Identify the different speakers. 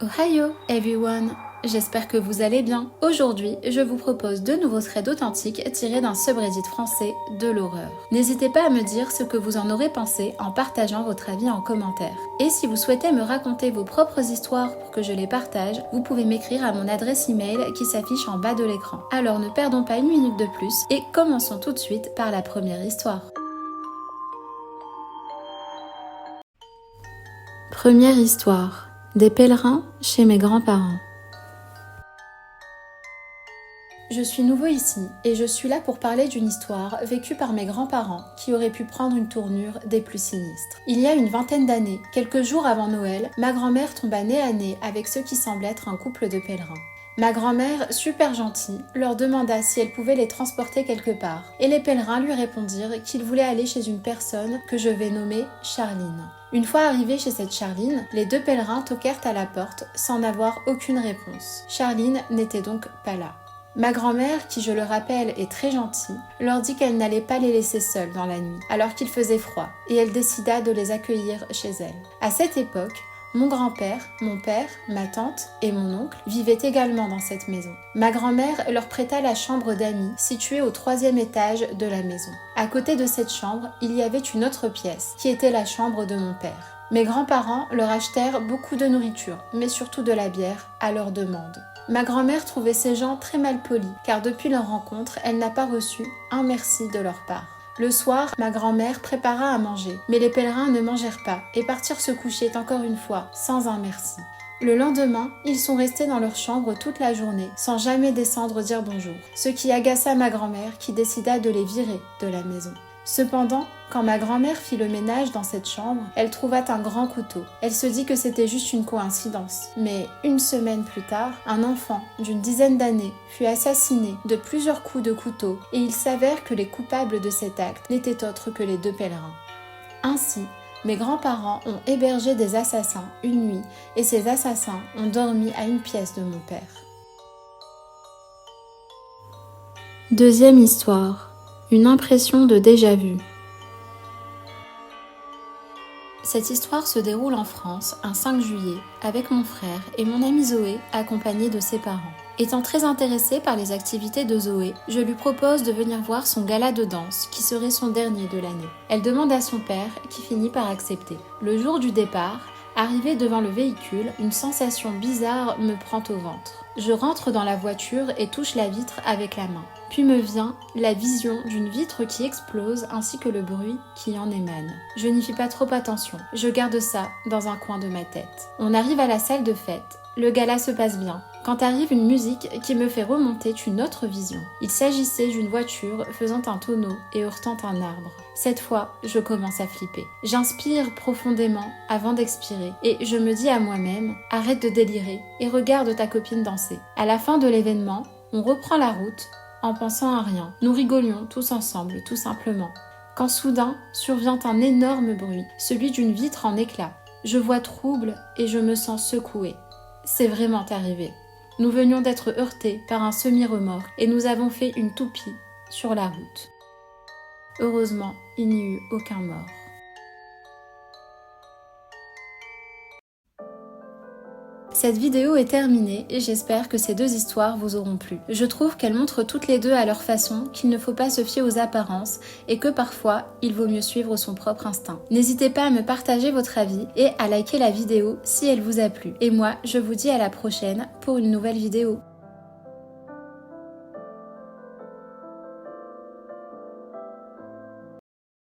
Speaker 1: Ohio everyone! J'espère que vous allez bien. Aujourd'hui, je vous propose deux nouveaux threads authentiques tirés d'un subreddit français de l'horreur. N'hésitez pas à me dire ce que vous en aurez pensé en partageant votre avis en commentaire. Et si vous souhaitez me raconter vos propres histoires pour que je les partage, vous pouvez m'écrire à mon adresse email qui s'affiche en bas de l'écran. Alors ne perdons pas une minute de plus et commençons tout de suite par la première histoire. Première histoire. Des pèlerins chez mes grands-parents. Je suis nouveau ici et je suis là pour parler d'une histoire vécue par mes grands-parents qui aurait pu prendre une tournure des plus sinistres. Il y a une vingtaine d'années, quelques jours avant Noël, ma grand-mère tomba nez à nez avec ce qui semble être un couple de pèlerins. Ma grand-mère, super gentille, leur demanda si elle pouvait les transporter quelque part et les pèlerins lui répondirent qu'ils voulaient aller chez une personne que je vais nommer Charline. Une fois arrivés chez cette Charline, les deux pèlerins toquèrent à la porte sans n'avoir aucune réponse. Charline n'était donc pas là. Ma grand-mère, qui je le rappelle est très gentille, leur dit qu'elle n'allait pas les laisser seuls dans la nuit, alors qu'il faisait froid, et elle décida de les accueillir chez elle. À cette époque, mon grand-père, mon père, ma tante et mon oncle vivaient également dans cette maison. Ma grand-mère leur prêta la chambre d'amis située au 3e étage de la maison. À côté de cette chambre, il y avait une autre pièce, qui était la chambre de mon père. Mes grands-parents leur achetèrent beaucoup de nourriture, mais surtout de la bière, à leur demande. Ma grand-mère trouvait ces gens très mal polis, car depuis leur rencontre, elle n'a pas reçu un merci de leur part. Le soir, ma grand-mère prépara à manger, mais les pèlerins ne mangèrent pas et partirent se coucher encore une fois, sans un merci. Le lendemain, ils sont restés dans leur chambre toute la journée, sans jamais descendre dire bonjour, ce qui agaça ma grand-mère qui décida de les virer de la maison. Cependant, quand ma grand-mère fit le ménage dans cette chambre, elle trouva un grand couteau. Elle se dit que c'était juste une coïncidence. Mais une semaine plus tard, un enfant d'une dizaine d'années fut assassiné de plusieurs coups de couteau et il s'avère que les coupables de cet acte n'étaient autres que les deux pèlerins. Ainsi, mes grands-parents ont hébergé des assassins une nuit et ces assassins ont dormi à une pièce de mon père. Deuxième histoire. Une impression de déjà-vu. Cette histoire se déroule en France un 5 juillet avec mon frère et mon amie Zoé accompagnée de ses parents. Étant très intéressée par les activités de Zoé, je lui propose de venir voir son gala de danse qui serait son dernier de l'année. Elle demande à son père qui finit par accepter. Le jour du départ, arrivée devant le véhicule, une sensation bizarre me prend au ventre. Je rentre dans la voiture et touche la vitre avec la main. Puis me vient la vision d'une vitre qui explose ainsi que le bruit qui en émane. Je n'y fais pas trop attention, je garde ça dans un coin de ma tête. On arrive à la salle de fête, le gala se passe bien. Quand arrive une musique qui me fait remonter une autre vision. Il s'agissait d'une voiture faisant un tonneau et heurtant un arbre. Cette fois, je commence à flipper. J'inspire profondément avant d'expirer et je me dis à moi-même « Arrête de délirer et regarde ta copine danser ». À la fin de l'événement, on reprend la route en pensant à rien. Nous rigolions tous ensemble, tout simplement. Quand soudain survient un énorme bruit, celui d'une vitre en éclats. Je vois trouble et je me sens secouée. C'est vraiment arrivé. Nous venions d'être heurtés par un semi-remorque et nous avons fait une toupie sur la route. Heureusement, il n'y eut aucun mort. Cette vidéo est terminée et j'espère que ces deux histoires vous auront plu. Je trouve qu'elles montrent toutes les deux à leur façon qu'il ne faut pas se fier aux apparences et que parfois, il vaut mieux suivre son propre instinct. N'hésitez pas à me partager votre avis et à liker la vidéo si elle vous a plu. Et moi, je vous dis à la prochaine pour une nouvelle vidéo.